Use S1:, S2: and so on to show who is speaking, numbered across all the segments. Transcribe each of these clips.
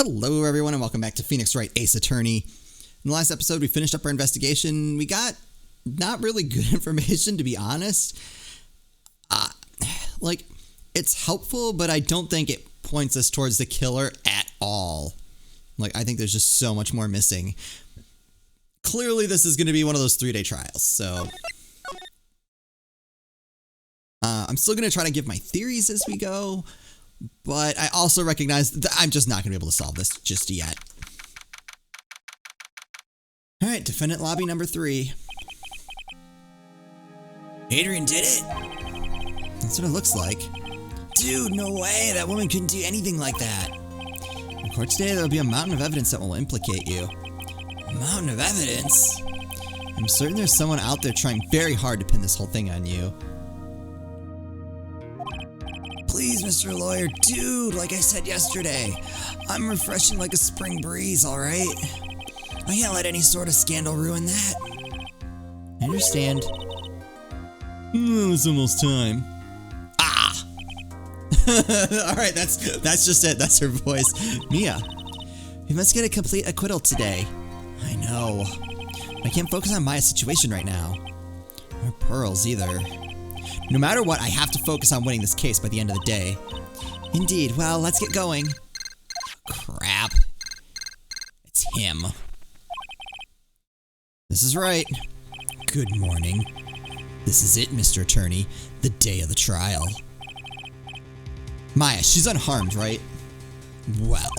S1: Hello everyone and welcome back to Phoenix Wright, Ace Attorney. In the last episode we finished up our investigation. We got not really good information, to be honest. It's helpful, but I don't think it points us towards the killer at all. I think there's just so much more missing. Clearly this is going to be one of those 3-day trials, so... I'm still going to try to give my theories as we go, but I also recognize that I'm just not going to be able to solve this just yet. Alright, defendant lobby number 3.
S2: Adrian did it?
S1: That's what it looks like.
S2: Dude, no way. That woman couldn't do anything like that.
S1: In court today, there will be a mountain of evidence that will implicate you.
S2: A mountain of evidence?
S1: I'm certain there's someone out there trying very hard to pin this whole thing on you.
S2: Please, Mr. Lawyer. Dude, like I said yesterday, I'm refreshing like a spring breeze, alright? I can't let any sort of scandal ruin that.
S1: I understand. Well, it's almost time.
S2: Ah!
S1: Alright, that's just it. That's her voice. Mia, we must get a complete acquittal today. I know. I can't focus on Maya's situation right now. Or Pearl's either. No matter what, I have to focus on winning this case by the end of the day. Indeed. Well, let's get going.
S2: Crap. It's him.
S1: This is Wright.
S2: Good morning.
S1: This is it, Mr. Attorney. The day of the trial. Maya, she's unharmed, right?
S2: Well,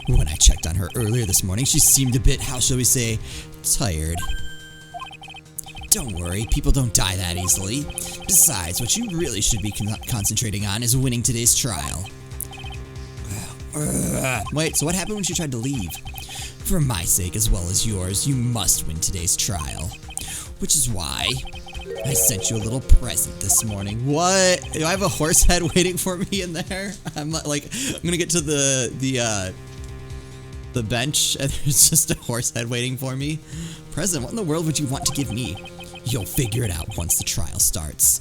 S2: when I checked on her earlier this morning, she seemed a bit, how shall we say, tired. Don't worry, people don't die that easily. Besides, what you really should be concentrating on is winning today's trial.
S1: Wait, so what happened when she tried to leave?
S2: For my sake as well as yours, you must win today's trial. Which is why I sent you a little present this morning.
S1: What? Do I have a horse head waiting for me in there? I'm gonna get to the bench and there's just a horse head waiting for me. Present? What in the world would you want to give me?
S2: You'll figure it out once the trial starts.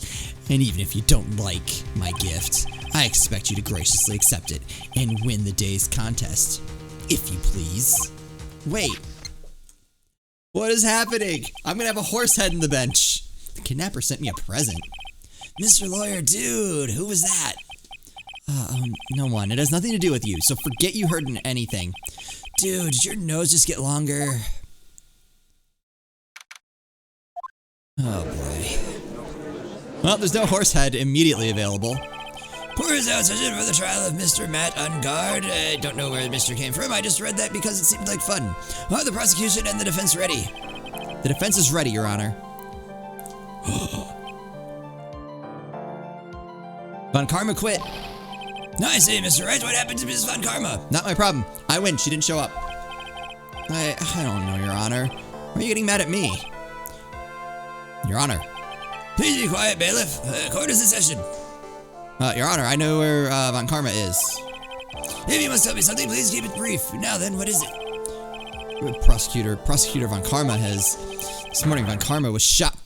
S2: And even if you don't like my gift, I expect you to graciously accept it and win the day's contest. If you please.
S1: Wait. What is happening? I'm gonna have a horse head in the bench. The kidnapper sent me a present.
S2: Mr. Lawyer, dude, who was that?
S1: No one. It has nothing to do with you, so forget you heard anything.
S2: Dude, did your nose just get longer? Oh boy.
S1: Well, there's no horse head immediately available.
S2: Pours out session for the trial of Mr. Matt Ungard. I don't know where Mr. came from. I just read that because it seemed like fun. Are the prosecution and the defense ready?
S1: The defense is ready, Your Honor. Von Karma quit.
S2: No, I say, Mr. Wright, what happened to Mrs. Von Karma?
S1: Not my problem. I win. She didn't show up. I don't know, Your Honor. Why are you getting mad at me? Your Honor.
S2: Please be quiet, bailiff. Court is in session.
S1: Your Honor, I know where Von Karma is.
S2: If you must tell me something, please keep it brief. Now then, what is it?
S1: Prosecutor Von Karma has... This morning, Von Karma was shot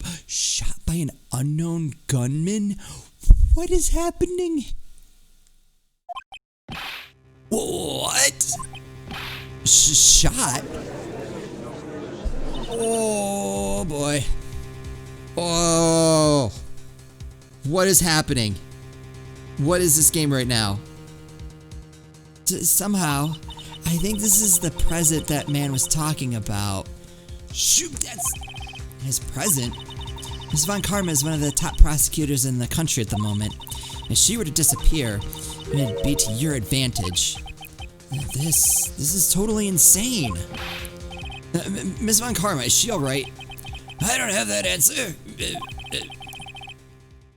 S1: by an unknown gunman? What is happening?
S2: What?
S1: Shot? Oh, boy. Oh. What is happening? What is this game right now? Somehow, I think this is the present that man was talking about.
S2: Shoot, that's...
S1: His present? Ms. Von Karma is one of the top prosecutors in the country at the moment. If she were to disappear, it'd be to your advantage. This is totally insane. Ms. Von Karma, is she alright?
S2: I don't have that answer.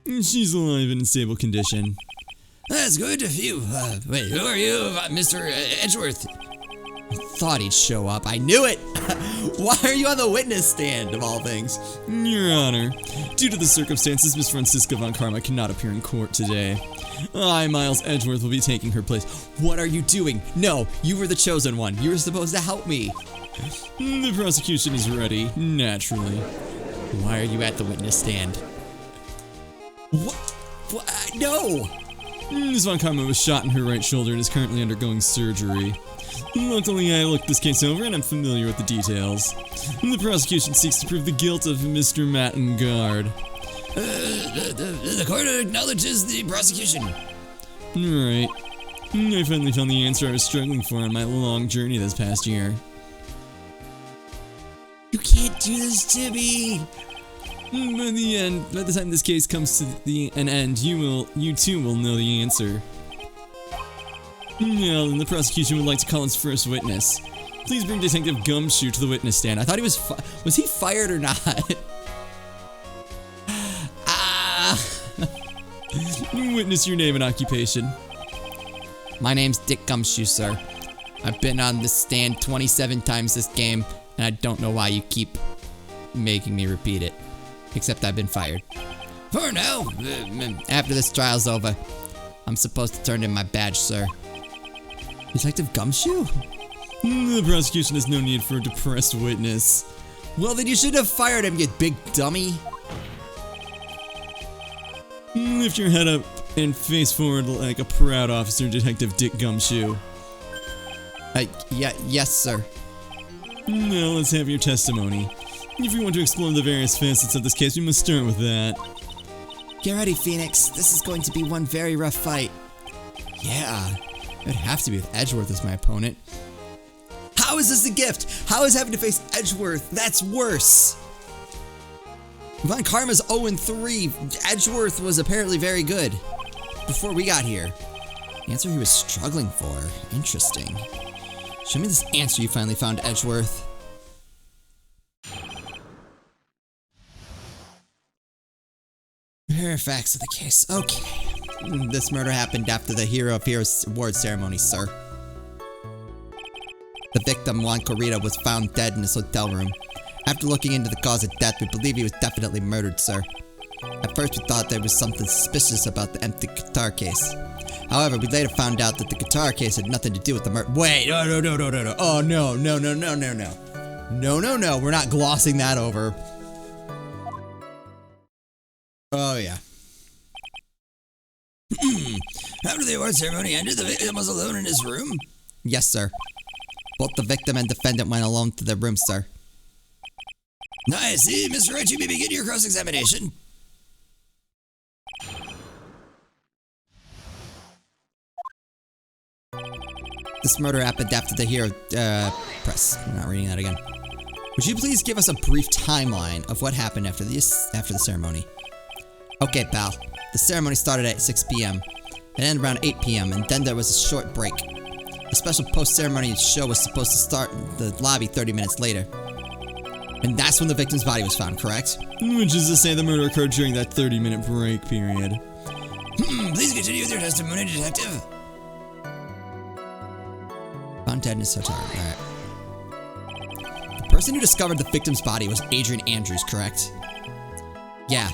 S1: She's alive and in stable condition.
S2: That's good if you... wait, who are you, Mr. Edgeworth?
S1: I thought he'd show up. I knew it! Why are you on the witness stand, of all things? Your Honor, due to the circumstances, Miss Francisca Von Karma cannot appear in court today. I, Miles Edgeworth, will be taking her place. What are you doing? No, you were the chosen one. You were supposed to help me. The prosecution is ready, naturally. Why are you at the witness stand? What? No! Ms. Von Karma was shot in her right shoulder and is currently undergoing surgery. Luckily, I looked this case over and I'm familiar with the details. The prosecution seeks to prove the guilt of Mr. Mattengard.
S2: The court acknowledges the prosecution.
S1: Right. I finally found the answer I was struggling for on my long journey this past year.
S2: You can't do this to me.
S1: By the time this case comes to an end, you too will know the answer. Well, then the prosecution would like to call its first witness. Please bring Detective Gumshoe to the witness stand. I thought he was he fired or not? Witness your name and occupation.
S2: My name's Dick Gumshoe, sir. I've been on this stand 27 times this game, and I don't know why you keep making me repeat it. Except I've been fired. For now, after this trial's over, I'm supposed to turn in my badge, sir.
S1: Detective Gumshoe? The prosecution has no need for a depressed witness.
S2: Well, then you shouldn't have fired him, you big dummy.
S1: Lift your head up and face forward like a proud officer, Detective Dick Gumshoe.
S2: Yes, sir.
S1: Now let's have your testimony. If we want to explore the various facets of this case, we must start with that.
S2: Get ready, Phoenix. This is going to be one very rough fight.
S1: Yeah, it'd have to be with Edgeworth as my opponent. How is this a gift? How is having to face Edgeworth? That's worse. Von Karma's 0-3. Edgeworth was apparently very good before we got here. The answer he was struggling for. Interesting. Show me this answer you finally found, Edgeworth. Here are facts of the case. Okay. This murder happened after the Hero of Heroes award ceremony, sir. The victim, Juan Corrida, was found dead in his hotel room. After looking into the cause of death, we believe he was definitely murdered, sir. At first, we thought there was something suspicious about the empty guitar case. However, we later found out that the guitar case had nothing to do with the murder. Wait, no. Oh, no. No, we're not glossing that over. Oh, yeah.
S2: After the award ceremony ended, the victim was alone in his room?
S1: Yes, sir. Both the victim and defendant went alone to their room, sir.
S2: I see. Mr. Wright, you may begin your cross-examination.
S1: This murder happened after the Hero, press. I'm not reading that again. Would you please give us a brief timeline of what happened after the ceremony? Okay, pal. The ceremony started at 6 p.m. It ended around 8 p.m. and then there was a short break. A special post-ceremony show was supposed to start in the lobby 30 minutes later. And that's when the victim's body was found, correct? Which is to say the murder occurred during that 30-minute break period.
S2: Please continue with your testimony, Detective.
S1: Found dead in his hotel room. Alright. The person who discovered the victim's body was Adrian Andrews, correct? Yeah.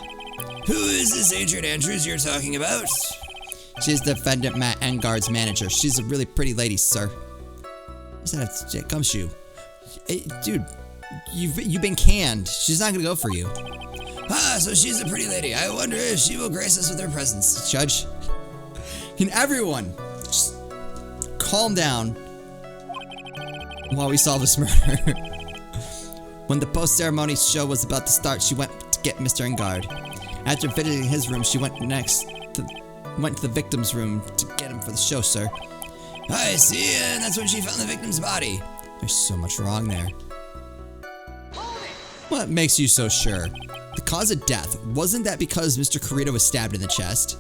S2: Who is this Adrian Andrews you're talking about?
S1: She's the defendant Matt Engard's manager. She's a really pretty lady, sir. What's that? Gumshoe. Hey, dude, you've been canned. She's not gonna go for you.
S2: Ah, so she's a pretty lady. I wonder if she will grace us with her presence.
S1: Judge, can everyone just calm down while we solve this murder? When the post-ceremony show was about to start, she went to get Mr. Engard. After visiting his room, she went to the victim's room to get him for the show, sir.
S2: I see, and that's when she found the victim's body.
S1: There's so much wrong there. What makes you so sure? The cause of death, wasn't that because Mr. Corrida was stabbed in the chest?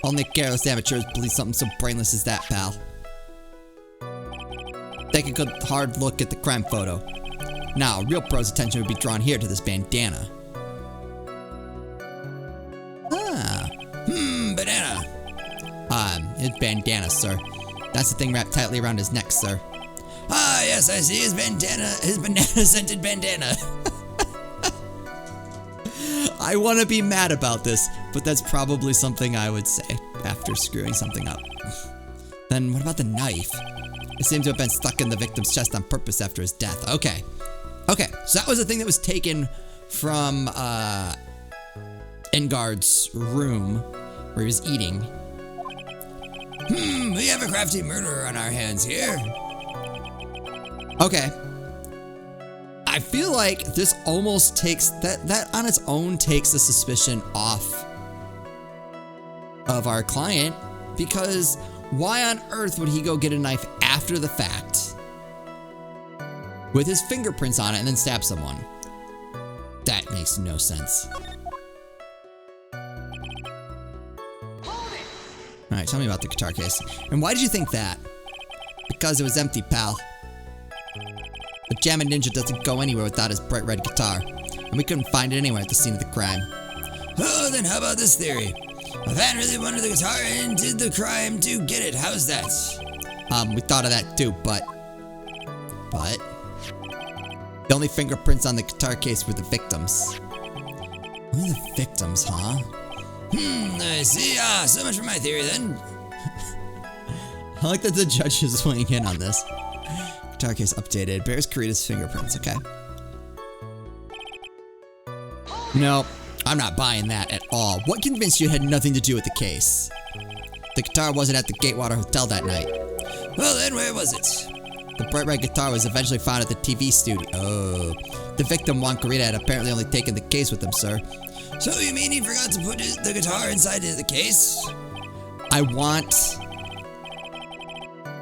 S1: Only careless amateurs believe something so brainless as that, pal. Take a good hard look at the crime photo. Now, real pros' attention would be drawn here to this bandana.
S2: Banana.
S1: His bandana, sir. That's the thing wrapped tightly around his neck, sir.
S2: Ah, yes, I see his banana-scented bandana.
S1: I want to be mad about this, but that's probably something I would say after screwing something up. Then what about the knife? It seemed to have been stuck in the victim's chest on purpose after his death. Okay, so that was the thing that was taken from Engard's room where he was eating.
S2: We have a crafty murderer on our hands here.
S1: Okay. I feel like this almost takes that on its own takes the suspicion off of our client, because why on earth would he go get a knife after the fact with his fingerprints on it and then stab someone? That makes no sense. Alright, tell me about the guitar case. And why did you think that? Because it was empty, pal. The Jammin' Ninja doesn't go anywhere without his bright red guitar, and we couldn't find it anywhere at the scene of the crime.
S2: Oh, then how about this theory? A fan really wanted the guitar and did the crime to get it. How's that?
S1: We thought of that too, but the only fingerprints on the guitar case were the victims. Only the victims, huh?
S2: I see. So much for my theory then.
S1: I like that the judge is weighing in on this. Guitar case updated. Bears Kurita's fingerprints, okay. No, I'm not buying that at all. What convinced you it had nothing to do with the case? The guitar wasn't at the Gatewater Hotel that night.
S2: Well then, where was it?
S1: The bright red guitar was eventually found at the TV studio. Oh. The victim, Juan Kurita, had apparently only taken the case with him, sir.
S2: So you mean he forgot to put the guitar inside the case?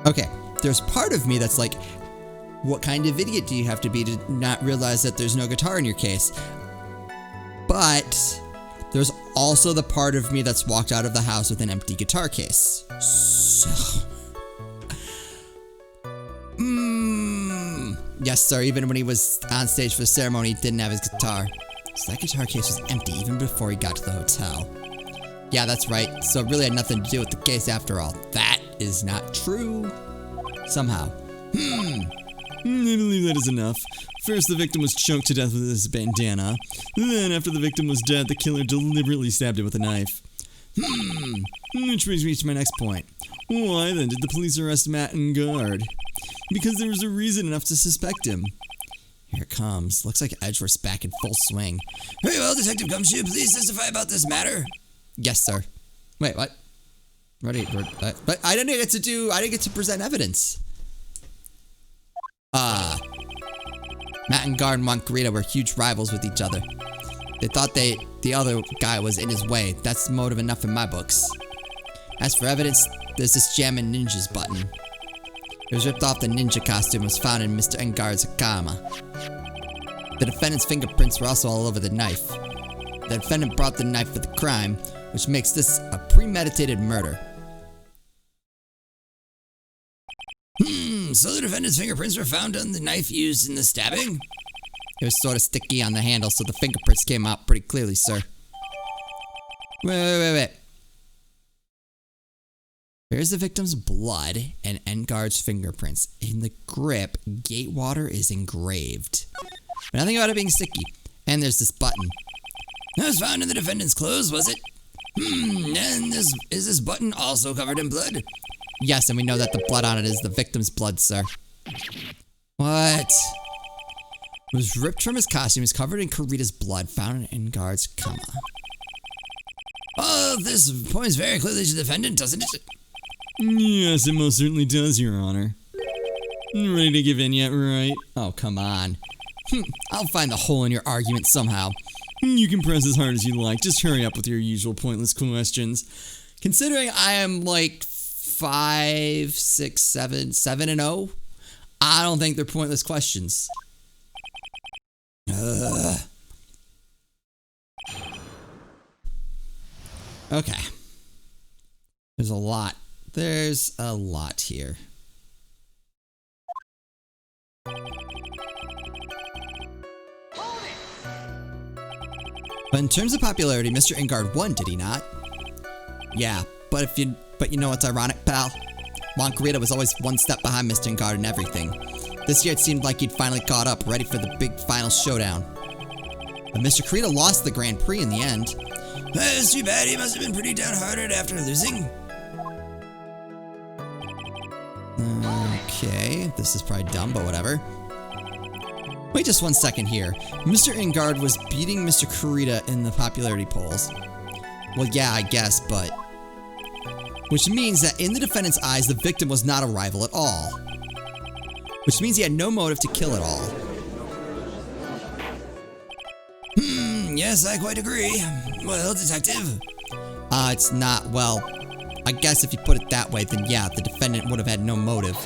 S1: Okay, there's part of me that's like, what kind of idiot do you have to be to not realize that there's no guitar in your case? But there's also the part of me that's walked out of the house with an empty guitar case. So... Yes, sir, even when he was on stage for the ceremony, he didn't have his guitar. So that guitar case was empty even before he got to the hotel. Yeah, that's right. So it really had nothing to do with the case after all. That is not true. Somehow. I believe that is enough. First, the victim was choked to death with his bandana. Then, after the victim was dead, the killer deliberately stabbed him with a knife. Which brings me to my next point. Why then did the police arrest Matt and Guard? Because there was a reason enough to suspect him. Here it comes. Looks like Edgeworth's back in full swing.
S2: Very well, Detective Gumshoe, please testify about this matter.
S1: Yes, sir. Wait, what? Ready? But I didn't get to present evidence. Matt and Guard and Juan Kurita were huge rivals with each other. They thought the other guy was in his way. That's motive enough in my books. As for evidence, there's this Jammin' Ninja's button. It was ripped off the ninja costume and was found in Mr. Engar's Hakama. The defendant's fingerprints were also all over the knife. The defendant brought the knife for the crime, which makes this a premeditated murder.
S2: So the defendant's fingerprints were found on the knife used in the stabbing?
S1: It was sort of sticky on the handle, so the fingerprints came out pretty clearly, sir. Wait. There's the victim's blood and Engar's fingerprints. In the grip, Gatewater is engraved. But nothing about it being sticky. And there's this button.
S2: It was found in the defendant's clothes, was it? And is this button also covered in blood?
S1: Yes, and we know that the blood on it is the victim's blood, sir. What? It was ripped from his costume, is covered in Kurita's blood, found in Engar's Kama.
S2: Oh, this points very clearly to the defendant, doesn't it?
S1: Yes, it most certainly does, Your Honor. Ready to give in yet, Wright? Oh, come on. I'll find the hole in your argument somehow. You can press as hard as you like. Just hurry up with your usual pointless questions. Considering I am like 5, 6, 7, 7-0, I don't think they're pointless questions. Okay. There's a lot. There's a lot here. But in terms of popularity, Mr. Engard won, did he not? Yeah, but you know what's ironic, pal? Juan Kurita was always one step behind Mr. Engard in everything. This year it seemed like he'd finally caught up, ready for the big final showdown. But Mr. Kurita lost the Grand Prix in the end.
S2: That's too bad. He must have been pretty downhearted after losing.
S1: Okay, this is probably dumb, but whatever. Wait just 1 second here. Mr. Engard was beating Mr. Kurita in the popularity polls. Well, yeah, I guess, but...
S2: which means that in the defendant's eyes, the victim was not a rival at all. Which means he had no motive to kill at all. Yes, I quite agree. Well, detective. It's not, well, I guess if you put it that way, then yeah, the defendant would have had no motive.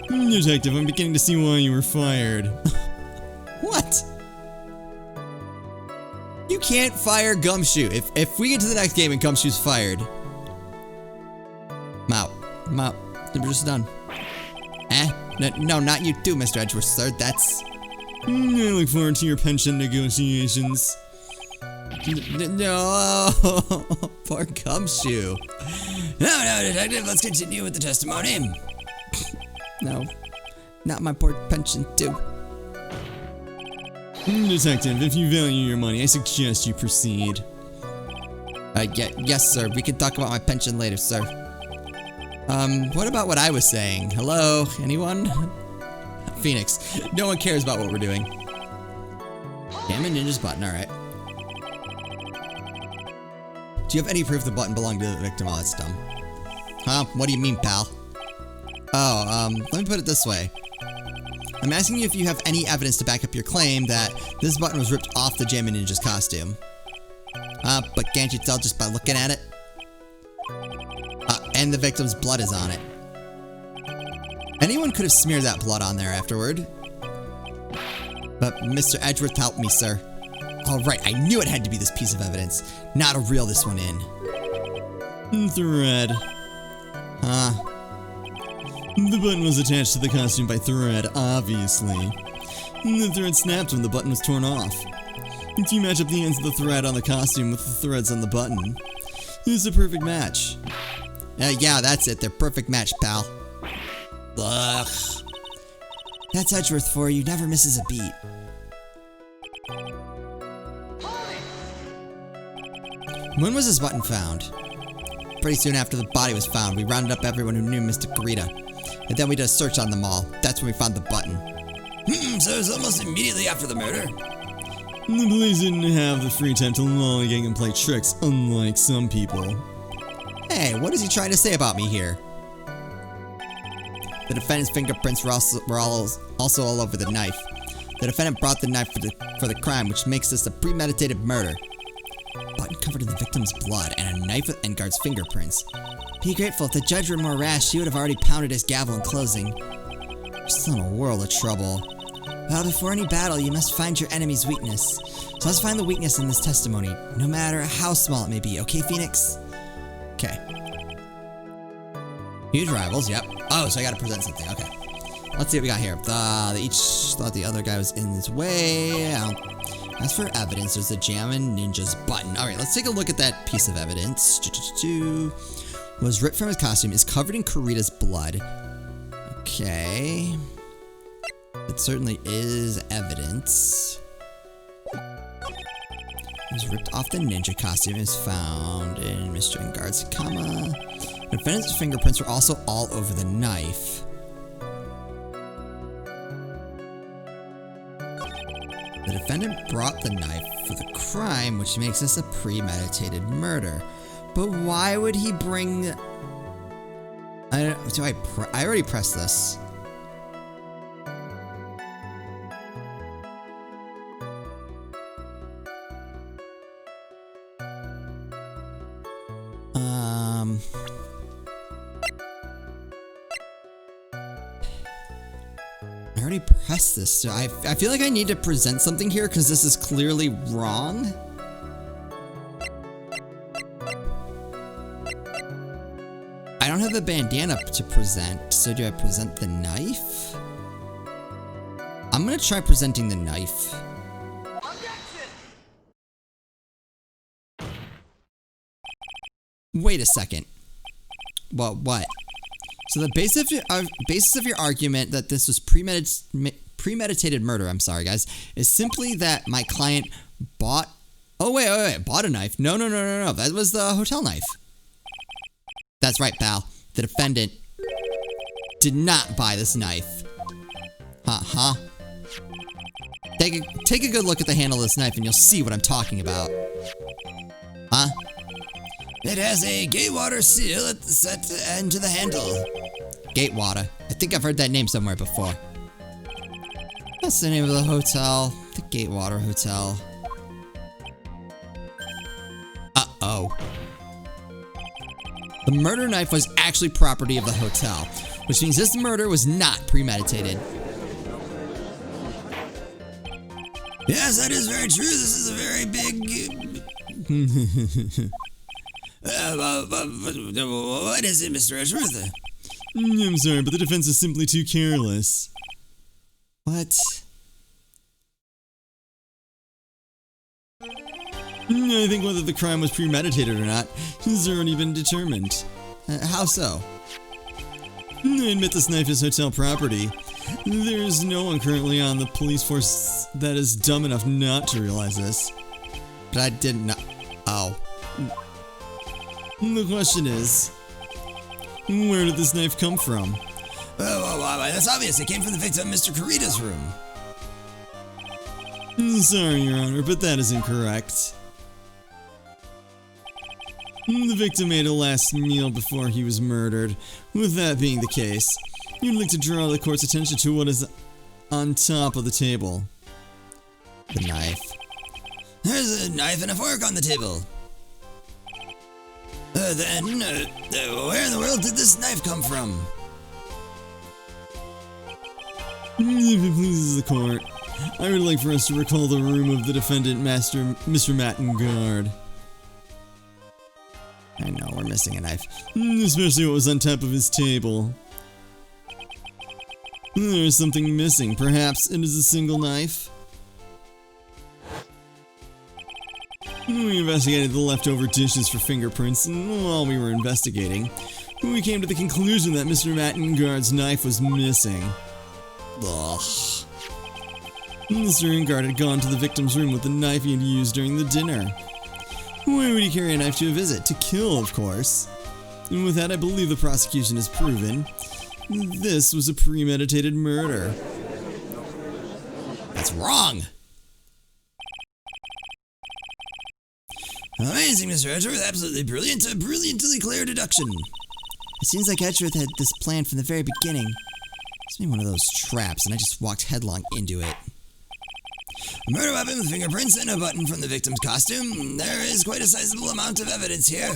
S1: Detective, I'm beginning to see why you were fired.
S2: What? You can't fire Gumshoe. If we get to the next game and Gumshoe's fired, I'm out. We're just done. No, not you too, Mr. Edgeworth, sir. That's...
S1: I look forward to your pension negotiations.
S2: No, poor Gumshoe. No, detective, let's continue with the testimony. No, not my poor pension too.
S1: Detective, if you value your money, I suggest you proceed.
S2: Yes, sir. We can talk about my pension later, sir. What about what I was saying? Hello? Anyone? Phoenix. No one cares about what we're doing. Damn it, Ninja's button. Alright. Do you have any proof the button belonged to the victim? Oh, that's dumb. Huh? What do you mean, pal? Oh, let me put it this way. I'm asking you if you have any evidence to back up your claim that this button was ripped off the Jammin' Ninja's costume. But can't you tell just by looking at it? And the victim's blood is on it. Anyone could have smeared that blood on there afterward. But Mr. Edgeworth helped me, sir. Alright, I knew it had to be this piece of evidence. Now to reel this one in.
S1: Thread.
S2: Huh?
S1: The button was attached to the costume by thread, obviously. The thread snapped when the button was torn off. If you match up the ends of the thread on the costume with the threads on the button, it's a perfect match. Yeah, that's it. They're perfect match, pal. Ugh. That's Edgeworth for you. Never misses a beat. When was this button found? Pretty soon after the body was found, we rounded up everyone who knew Mr. Kurita. And then we did a search on them all. That's when we found the button. So it was almost immediately after the murder? The police didn't have the free time to lollygag and play tricks, unlike some people.
S2: Hey, what is he trying to say about me here? The defendant's fingerprints were also all over the knife. The defendant brought the knife for the crime, which makes this a premeditated murder. Button covered in the victim's blood and a knife with Engard's fingerprints. Be grateful. If the judge were more rash, he would have already pounded his gavel in closing. We're still in a world of trouble. Well, before any battle, you must find your enemy's weakness. So let's find the weakness in this testimony, no matter how small it may be. Okay, Phoenix? Okay. Huge rivals, yep. Oh, so I gotta present something, okay. Let's see what we got here. They each thought the other guy was in his way. As for evidence, there's the Jammin' Ninja's button. Alright, let's take a look at that piece of evidence. Was ripped from his costume, is covered in Kurita's blood. Okay. It certainly is evidence. It was ripped off the ninja costume, is found in Mr. Engard's comma. The defendant's fingerprints were also all over the knife. The defendant brought the knife for the crime, which makes this a premeditated murder. But why would he bring... I already pressed this. I already pressed this, so I feel like I need to present something here because this is clearly wrong. I don't have the bandana to present, so do I present the knife? I'm gonna try presenting the knife. Wait a second. Well, what? So the basis of your argument that this was premeditated murder, I'm sorry guys, is simply that my client bought... Oh wait, bought a knife? No, that was the hotel knife. That's right, pal. The defendant did not buy this knife. Huh? Take a good look at the handle of this knife and you'll see what I'm talking about. Huh? It has a Gatewater seal at the set end to the handle. Gatewater. I think I've heard that name somewhere before. That's the name of the hotel. The Gatewater Hotel. Uh-oh. The murder knife was actually property of the hotel, which means this murder was not premeditated. Yes, that is very true. This is a very big... what is it, Mr. Edgeworth?
S1: I'm sorry, but the defense is simply too careless.
S2: What?
S1: I think whether the crime was premeditated or not has already been determined.
S2: How so?
S1: I admit this knife is hotel property. There is no one currently on the police force that is dumb enough not to realize this.
S2: But I did not... Oh.
S1: The question is, where did this knife come from?
S2: That's obvious. It came from the victim, Mr. Carita's room.
S1: Sorry, Your Honor, but that is incorrect. The victim ate a last meal before he was murdered. With that being the case, you'd like to draw the court's attention to what is on top of the table.
S2: The knife. There's a knife and a fork on the table. Then, where in the world did this knife come from?
S1: If it pleases the court, I would like for us to recall the room of the defendant, Mr. Mattengard.
S2: I know, we're missing a knife.
S1: Especially what was on top of his table. There is something missing. Perhaps it is a single knife? We investigated the leftover dishes for fingerprints, and while we were investigating, we came to the conclusion that Mr. Mattengard's knife was missing.
S2: Ugh.
S1: Mr. Ingard had gone to the victim's room with the knife he had used during the dinner. Why would he carry a knife to a visit? To kill, of course. And with that, I believe the prosecution has proven this was a premeditated murder.
S2: That's wrong! Amazing, Mr. Edgeworth. Absolutely brilliant. A brilliantly clear deduction.
S3: It seems like Edgeworth had this plan from the very beginning.
S2: It's been one of those traps, and I just walked headlong into it. A murder weapon with fingerprints and a button from the victim's costume. There is quite a sizable amount of evidence here.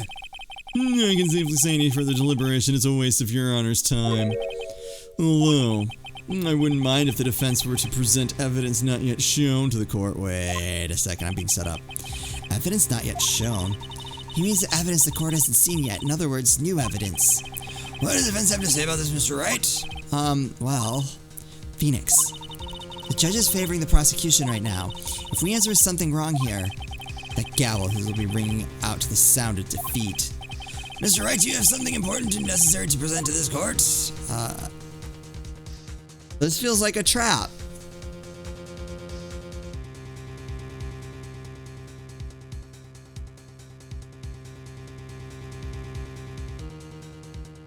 S1: I can safely say any further deliberation is a waste of Your Honor's time. Although, I wouldn't mind if the defense were to present evidence not yet shown to the court.
S2: Wait a second, I'm being set up.
S3: Evidence not yet shown? He means the evidence the court hasn't seen yet. In other words, new evidence.
S2: What does the defense have to say about this, Mr. Wright?
S3: Well, Phoenix. The judge is favoring the prosecution right now. If we answer something wrong here, that gavel will be ringing out to the sound of defeat.
S2: Mr. Wright, do you have something important and necessary to present to this court?
S3: This feels like a trap.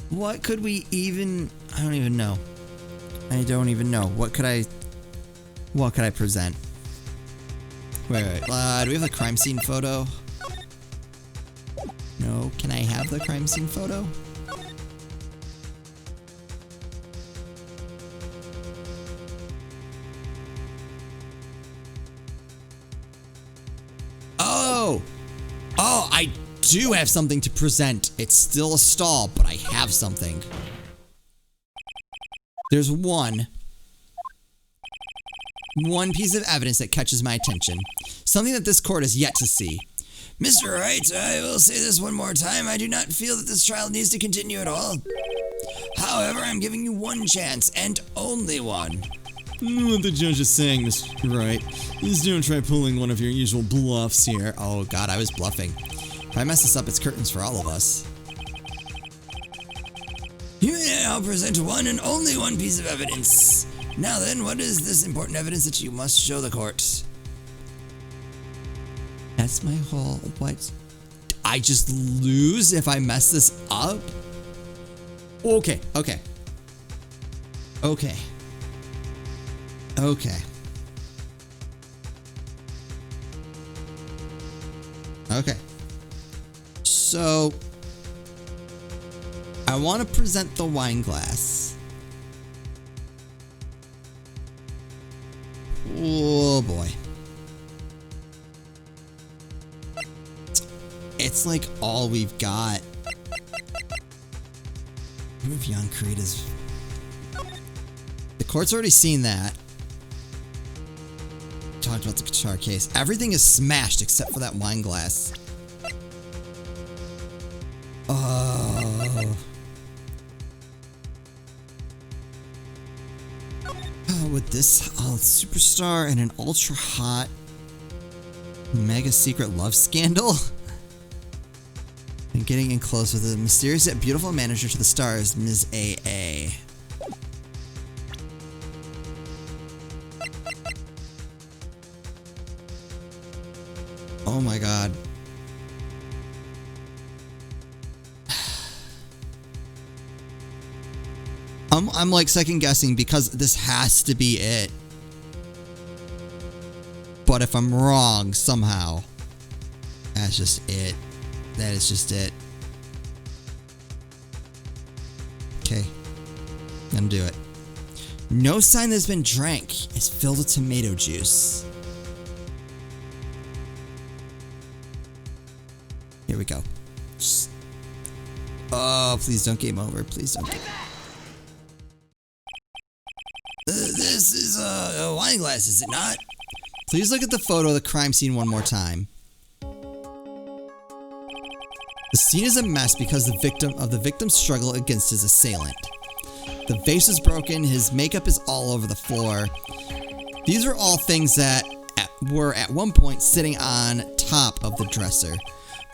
S3: What could we even... I don't even know. I don't even know. What could I present? Wait. Do we have the crime scene photo? No. Can I have the crime scene photo? Oh, I do have something to present. It's still a stall, but I have something. There's one piece of evidence that catches my attention. Something that this court has yet to see.
S2: Mr. Wright, I will say this one more time. I do not feel that this trial needs to continue at all. However, I'm giving you one chance, and only one.
S1: What the judge is saying, Mr. Wright, is don't try pulling one of your usual bluffs here.
S3: Oh god, I was bluffing. If I mess this up, it's curtains for all of us.
S2: I'll present one and only one piece of evidence. Now then, what is this important evidence that you must show the court?
S3: That's my whole... What? I just lose if I mess this up? Okay. Okay. So, I want to present the wine glass. Oh boy. It's like all we've got. Move young creators. The court's already seen that. Talked about the guitar case. Everything is smashed except for that wine glass. Oh. With this superstar and an ultra hot mega secret love scandal? And getting in close with a mysterious yet beautiful manager to the stars, Ms. A.A. Oh my god. I'm like second guessing because this has to be it. But if I'm wrong somehow, that's just it. That is just it. Okay. Gonna do it. No sign that's been drank. It's filled with tomato juice. Here we go. Just... Oh, please don't game over. Please don't game over. This is a wine glass, is it not? Please look at the photo of the crime scene one more time. The scene is a mess because the victim's struggle against his assailant. The vase is broken, his makeup is all over the floor. These are all things that were at one point sitting on top of the dresser.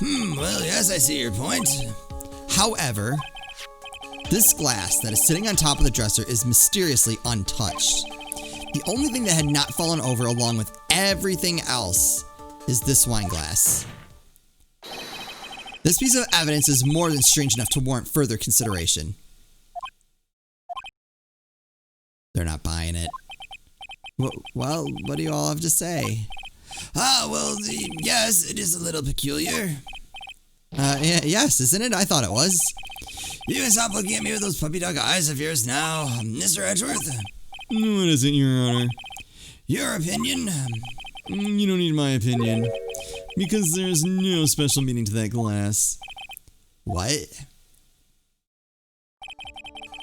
S3: Well, yes, I see your point. However, this glass that is sitting on top of the dresser is mysteriously untouched. The only thing that had not fallen over along with everything else is this wine glass. This piece of evidence is more than strange enough to warrant further consideration. They're not buying it. Well, what do you all have to say? Well, yes, it is a little peculiar. Yes, isn't it? I thought it was. You can stop looking at me with those puppy dog eyes of yours now, Mr. Edgeworth.
S1: What is it, Your Honor?
S3: Your opinion?
S1: You don't need my opinion. Because there's no special meaning to that glass.
S3: What?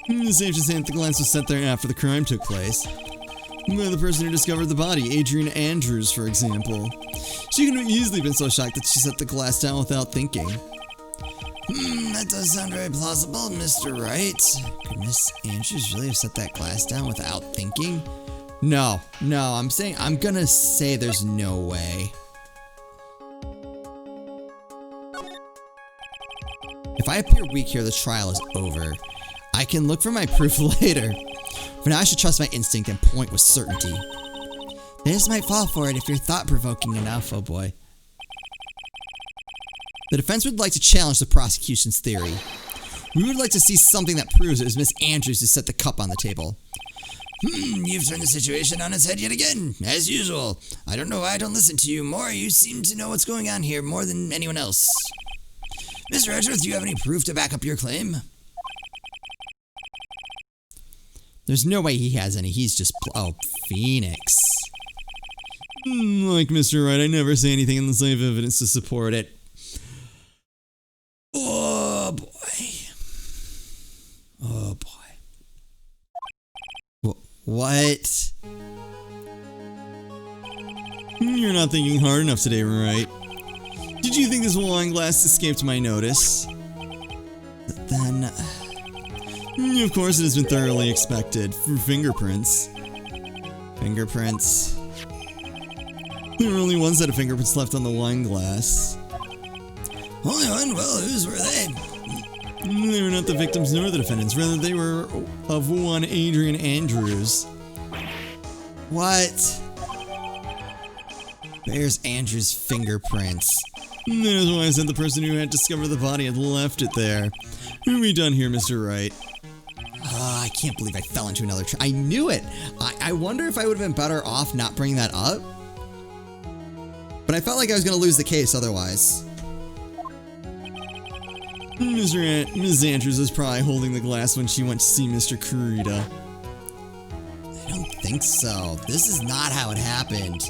S1: It's safe to say that the glass was set there after the crime took place. By the person who discovered the body, Adrian Andrews, for example. She could have easily been so shocked that she set the glass down without thinking.
S3: That does sound very plausible, Mr. Wright. Could Miss Andrews really have set that glass down without thinking? No, I'm gonna say there's no way. If I appear weak here, the trial is over. I can look for my proof later. For now, I should trust my instinct and point with certainty. They just might fall for it if you're thought-provoking enough, oh boy. The defense would like to challenge the prosecution's theory. We would like to see something that proves it was Miss Andrews who set the cup on the table. You've turned the situation on its head yet again, as usual. I don't know why I don't listen to you more. You seem to know what's going on here more than anyone else. Mr. Edgeworth, do you have any proof to back up your claim? There's no way he has any. He's just... Oh, Phoenix.
S1: Like Mr. Wright, I never say anything unless I have evidence to support it.
S3: Oh, boy. Oh, boy. What?
S1: You're not thinking hard enough today, Wright. Did you think this wine glass escaped my notice?
S3: Then...
S1: Of course it has been thoroughly expected. For fingerprints.
S3: Fingerprints?
S1: There were only one set of fingerprints left on the wine glass.
S3: Only one? Well, whose were they?
S1: They were not the victims nor the defendants. Rather, they were of one Adrian Andrews.
S3: What? There's Andrews' fingerprints.
S1: That is why I said the person who had discovered the body had left it there. What are we done here, Mr. Wright?
S3: I can't believe I fell into another trap. I knew it! I wonder if I would have been better off not bringing that up. But I felt like I was going to lose the case otherwise.
S1: Ms. Andrews was probably holding the glass when she went to see Mr. Kurita.
S3: I don't think so. This is not how it happened.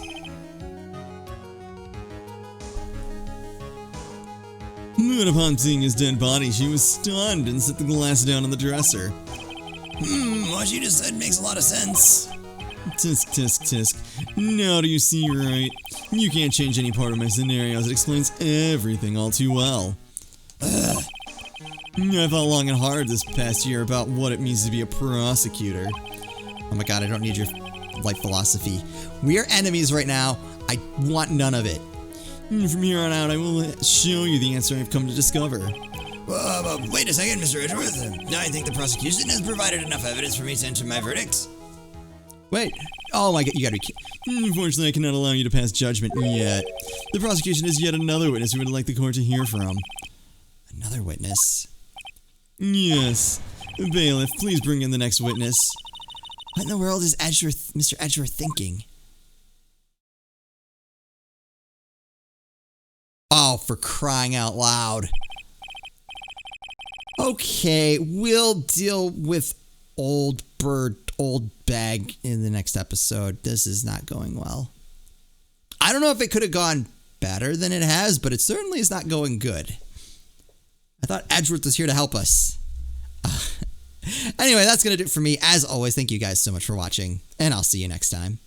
S1: But upon seeing his dead body, she was stunned and set the glass down on the dresser.
S3: What you just said makes a lot of sense.
S1: Tisk, tisk, tisk. Now do you see, Wright? You can't change any part of my scenarios. It explains everything all too well. I thought long and hard this past year about what it means to be a prosecutor.
S3: Oh my god, I don't need your life philosophy. We are enemies right now. I want none of it.
S1: From here on out, I will show you the answer I've come to discover.
S2: Wait a second, Mr. Edgeworth. I think the prosecution has provided enough evidence for me to enter my verdict.
S3: Wait. Oh my god, you gotta be kidding.
S1: Unfortunately, I cannot allow you to pass judgment yet. The prosecution has yet another witness we would like the court to hear from.
S3: Another witness?
S1: Yes. Bailiff, please bring in the next witness.
S3: What in the world is Mr. Edgeworth thinking? Oh, for crying out loud. Okay, we'll deal with old bag in the next episode. This is not going well. I don't know if it could have gone better than it has, but it certainly is not going good. I thought Edgeworth was here to help us. Anyway, that's going to do it for me. As always, thank you guys so much for watching, and I'll see you next time.